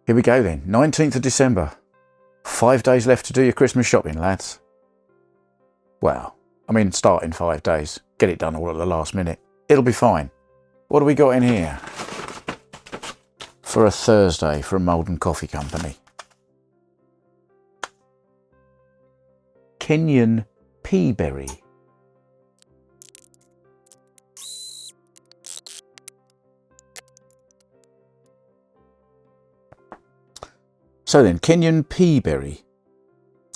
Here we go then, 19th of December. 5 days left to do your Christmas shopping, lads. Well, I mean, start in 5 days. Get it done all at the last minute. It'll be fine. What do we got in here? For a Thursday from Malden Coffee Company. Kenyan Peaberry. So then, Kenyan Peaberry.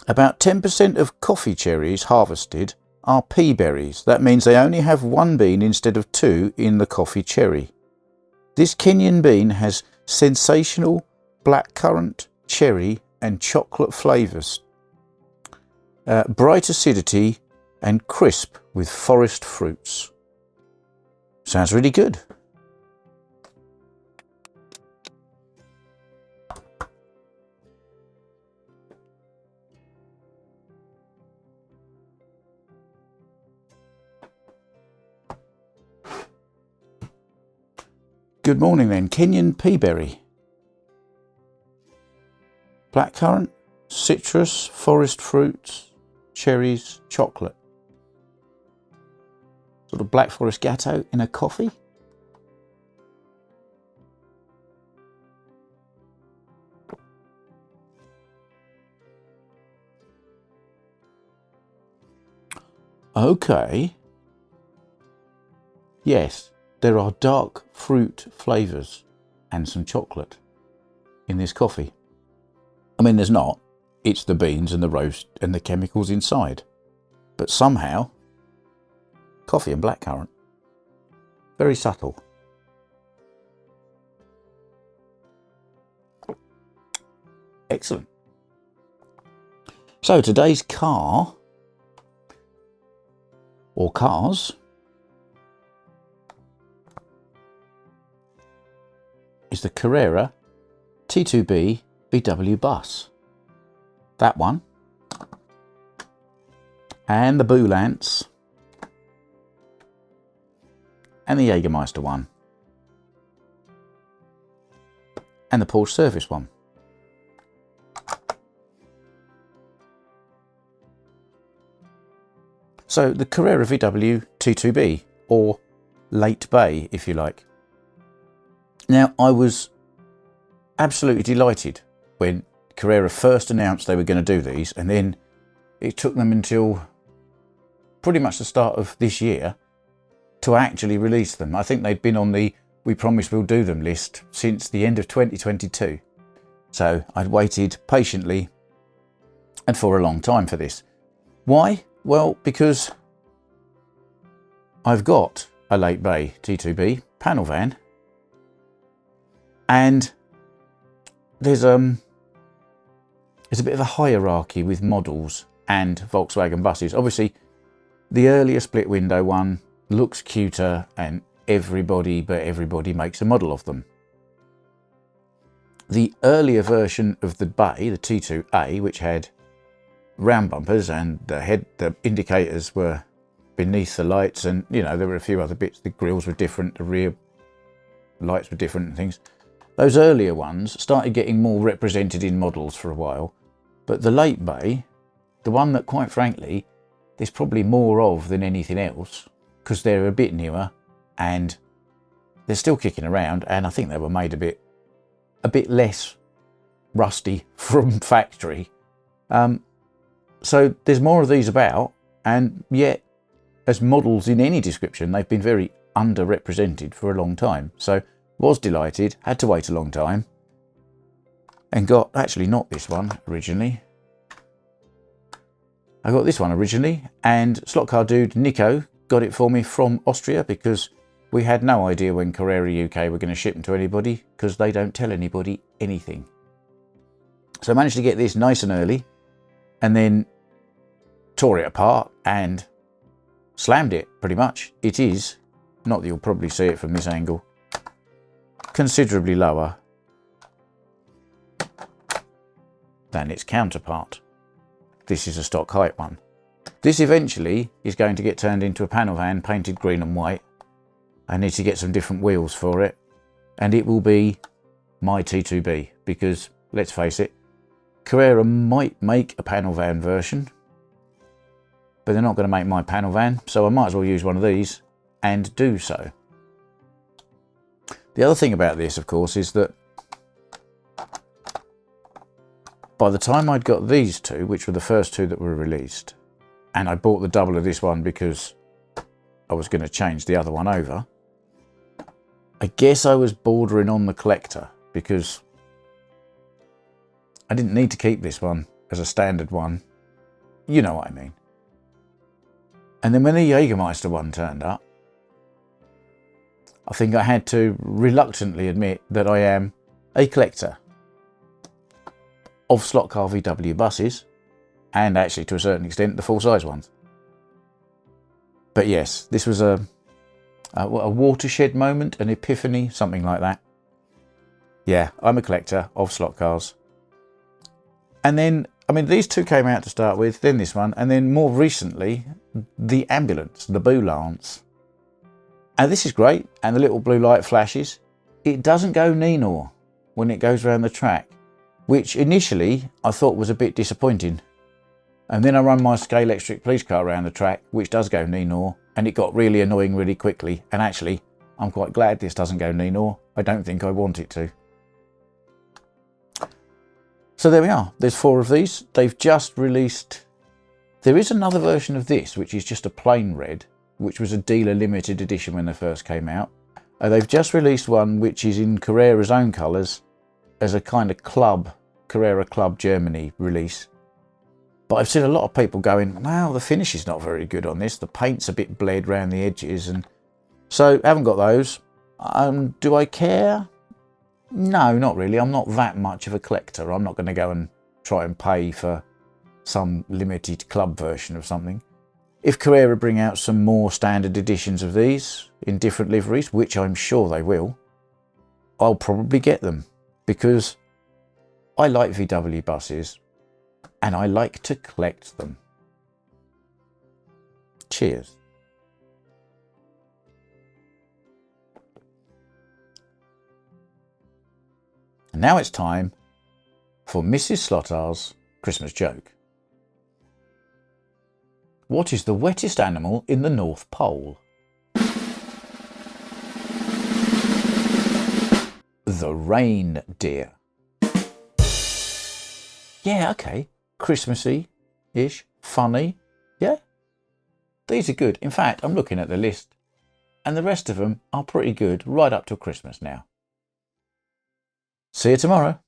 About 10% of coffee cherries harvested are pea berries. That means they only have one bean instead of two in the coffee cherry. This Kenyan bean has sensational blackcurrant, cherry and chocolate flavours. Bright acidity and crisp with forest fruits. Sounds really good. Good morning then, Kenyan Peaberry. Blackcurrant, citrus, forest fruits, cherries, chocolate. Sort of Black Forest Gatto in a coffee. Okay. Yes. There are dark fruit flavours and some chocolate in this coffee. I mean, there's not. It's the beans and the roast and the chemicals inside. But somehow, coffee and blackcurrant. Very subtle. Excellent. So today's car, or cars, is the Carrera T2B VW bus. That one. And the Boulance. And the Jägermeister one. And the Porsche service one. So the Carrera VW T2B, or Late Bay if you like. Now, I was absolutely delighted when Carrera first announced they were going to do these, and then it took them until pretty much the start of this year to actually release them. I think they'd been on the "we promise we'll do them" list since the end of 2022. So I'd waited patiently and for a long time for this. Why? Well, because I've got a Late Bay T2B panel van. And there's a bit of a hierarchy with models and Volkswagen buses. Obviously, the earlier split window one looks cuter, and everybody makes a model of them. The earlier version of the Bay, the T2A, which had round bumpers and the indicators were beneath the lights, and there were a few other bits. The grills were different, the rear lights were different and things. Those earlier ones started getting more represented in models for a while, but the Late Bay, the one that quite frankly there's probably more of than anything else, because they're a bit newer and they're still kicking around, and I think they were made a bit less rusty from factory. So there's more of these about, and yet as models in any description they've been very underrepresented for a long time. So was delighted, had to wait a long time, and got, actually not this one originally. I got this one originally, and slot car dude Nico got it for me from Austria, because we had no idea when Carrera UK were going to ship them to anybody, because they don't tell anybody anything. So I managed to get this nice and early, and then tore it apart and slammed it pretty much. It is, not that you'll probably see it from this angle, considerably lower than its counterpart. This is a stock height one. This eventually is going to get turned into a panel van painted green and white. I need to get some different wheels for it, and it will be my T2B, because let's face it, Carrera might make a panel van version, but they're not going to make my panel van, so I might as well use one of these and do so. The other thing about this, of course, is that by the time I'd got these two, which were the first two that were released, and I bought the double of this one because I was going to change the other one over, I guess I was bordering on the collector, because I didn't need to keep this one as a standard one. You know what I mean. And then when the Jägermeister one turned up, I think I had to reluctantly admit that I am a collector of slot car VW buses, and actually to a certain extent the full-size ones. But yes, this was a watershed moment, an epiphany, something like that. Yeah, I'm a collector of slot cars. And then, I mean, these two came out to start with, then this one, and then more recently, the ambulance, the Boulance. And this is great, and the little blue light flashes. It doesn't go Nenor when it goes around the track, which initially I thought was a bit disappointing. And then I run my Scalextric police car around the track, which does go Nenor, and it got really annoying really quickly. And actually, I'm quite glad this doesn't go Nenor. I don't think I want it to. So there we are. There's 4 of these. They've just released... There is another version of this, which is just a plain red, which was a dealer limited edition when they first came out. They've just released one which is in Carrera's own colours as a kind of club, Carrera Club Germany release. But I've seen a lot of people going, well, the finish is not very good on this. The paint's a bit bled around the edges, and so haven't got those. Do I care? No, not really. I'm not that much of a collector. I'm not going to go and try and pay for some limited club version of something. If Carrera bring out some more standard editions of these in different liveries, which I'm sure they will, I'll probably get them, because I like VW buses and I like to collect them. Cheers. And now it's time for Mrs. Slottar's Christmas joke. What is the wettest animal in the North Pole? The reindeer. Yeah, okay. Christmassy-ish, funny. Yeah, these are good. In fact, I'm looking at the list and the rest of them are pretty good right up till Christmas now. See you tomorrow.